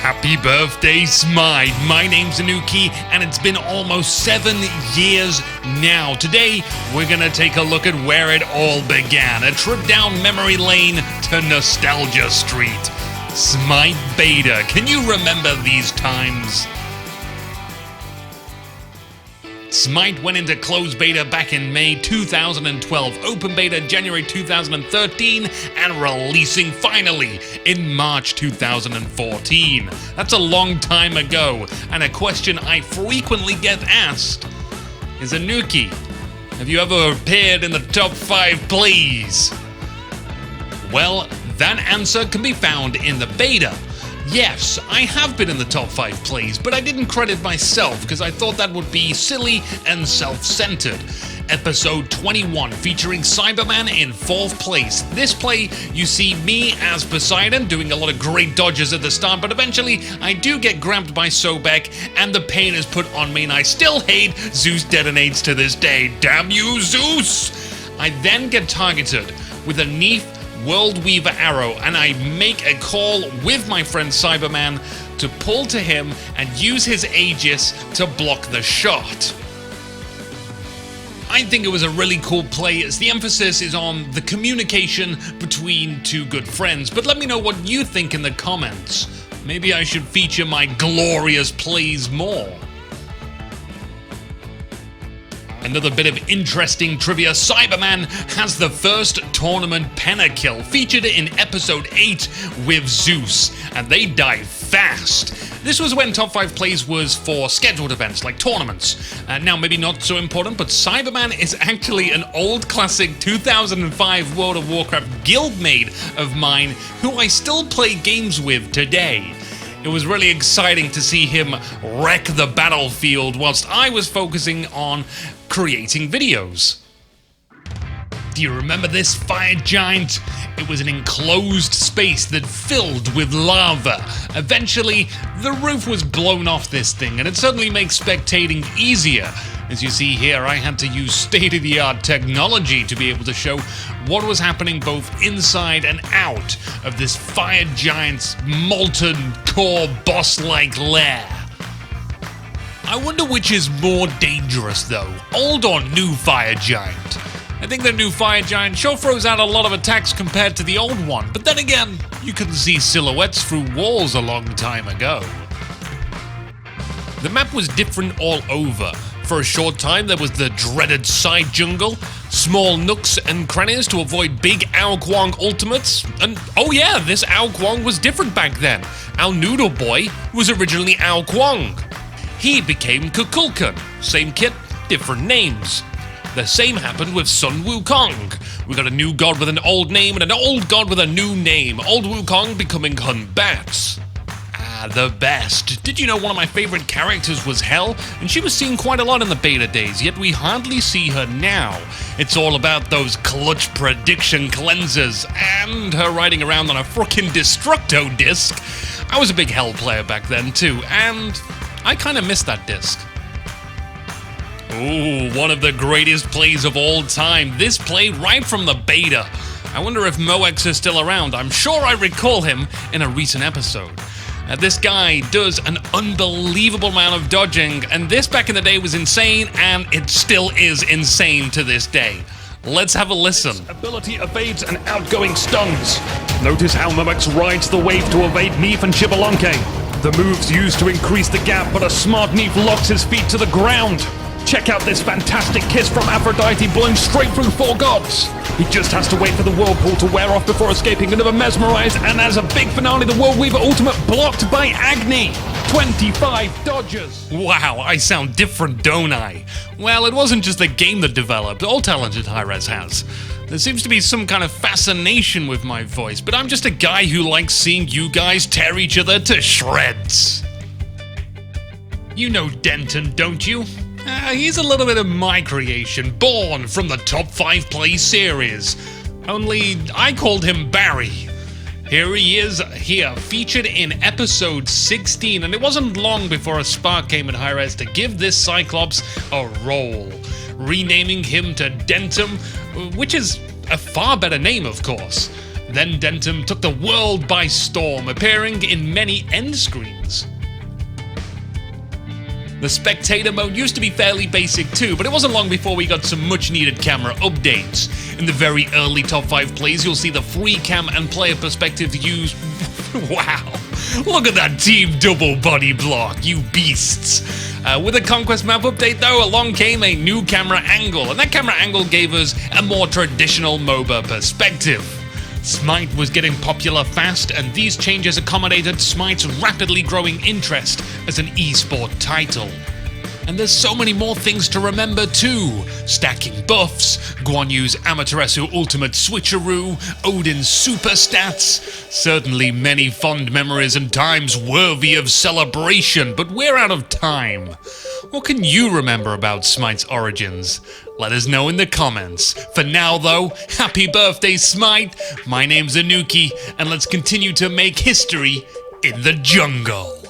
Happy birthday, SMITE. My name's Inuki, and it's been almost 7 years now. Today, we're gonna take a look at where it all began. A trip down memory lane to Nostalgia Street. SMITE Beta. Can you remember these times? SMITE went into closed beta back in May 2012, open beta January 2013, and releasing finally in March 2014. That's a long time ago, and a question I frequently get asked is, Inuki, have you ever appeared in the top 5 plays? Well, that answer can be found in the beta. Yes, I have been in the top 5 plays, but I didn't credit myself because I thought that would be silly and self-centered. Episode 21 featuring Cyberman in 4th place. This play, you see me as Poseidon doing a lot of great dodges at the start, but eventually I do get grabbed by Sobek and the pain is put on me, and I still hate Zeus detonates to this day. Damn you, Zeus! I then get targeted with a Neef World Weaver arrow, and I make a call with my friend Cyberman to pull to him and use his Aegis to block the shot. I think it was a really cool play as the emphasis is on the communication between two good friends, but let me know what you think in the comments. Maybe I should feature my glorious plays more. Another bit of interesting trivia, Cyberman has the first tournament pentakill featured in episode 8 with Zeus, and they die fast. This was when top 5 plays was for scheduled events like tournaments. Now maybe not so important, but Cyberman is actually an old classic 2005 World of Warcraft guildmate of mine who I still play games with today. It was really exciting to see him wreck the battlefield whilst I was focusing on creating videos. Do you remember this fire giant? It was an enclosed space that filled with lava. Eventually, the roof was blown off this thing, and it certainly makes spectating easier. As you see here, I had to use state-of-the-art technology to be able to show what was happening both inside and out of this fire giant's molten core boss-like lair. I wonder which is more dangerous though, old or new fire giant? I think the new fire giant sure throws out a lot of attacks compared to the old one, but then again, you can see silhouettes through walls a long time ago. The map was different all over. For a short time there was the dreaded side jungle, small nooks and crannies to avoid big Ao Kuang ultimates, and oh yeah, this Ao Kuang was different back then. Our Noodle Boy was originally Ao Kuang. He became Kukulkan, same kit, different names. The same happened with Sun Wukong. We got a new god with an old name and an old god with a new name, old Wukong becoming Hun Bats. The best. Did you know one of my favorite characters was Hel? And she was seen quite a lot in the beta days, yet we hardly see her now. It's all about those clutch prediction cleansers, and her riding around on a frickin' Destructo disc. I was a big Hel player back then too, and I kinda miss that disc. Ooh, one of the greatest plays of all time. This play right from the beta. I wonder if NoEx is still around. I'm sure I recall him in a recent episode. This guy does an unbelievable amount of dodging, and this back in the day was insane, and it still is insane to this day. Let's have a listen. Ability evades and outgoing stuns. Notice how NoEx rides the wave to evade Neef and Chibalonke. The move's used to increase the gap, but a smart Neef locks his feet to the ground. Check out this fantastic kiss from Aphrodite blowing straight through 4 gods. He just has to wait for the whirlpool to wear off before escaping another mesmerize, and as a big finale, the World Weaver ultimate blocked by Agni. 25 dodges. Wow, I sound different, don't I? Well, it wasn't just the game that developed, all talented Hi-Rez has. There seems to be some kind of fascination with my voice, but I'm just a guy who likes seeing you guys tear each other to shreds. You know Denton, don't you? He's a little bit of my creation, born from the top 5 play series. Only I called him Barry. Here he is, here, featured in episode 16, and it wasn't long before a spark came at Hi-Rez to give this Cyclops a role, renaming him to Dentum, which is a far better name, of course. Then Dentum took the world by storm, appearing in many end screens. The spectator mode used to be fairly basic too, but it wasn't long before we got some much needed camera updates. In the very early top 5 plays, you'll see the free cam and player perspective used. Wow, look at that team double body block, you beasts. With the Conquest map update though, along came a new camera angle, and that camera angle gave us a more traditional MOBA perspective. SMITE was getting popular fast, and these changes accommodated SMITE's rapidly growing interest as an esport title. And there's so many more things to remember too. Stacking buffs, Guan Yu's Amaterasu Ultimate Switcheroo, Odin's Super Stats. Certainly many fond memories and times worthy of celebration, but we're out of time. What can you remember about SMITE's origins? Let us know in the comments. For now though, happy birthday SMITE! My name's Inuki, and let's continue to make history in the jungle.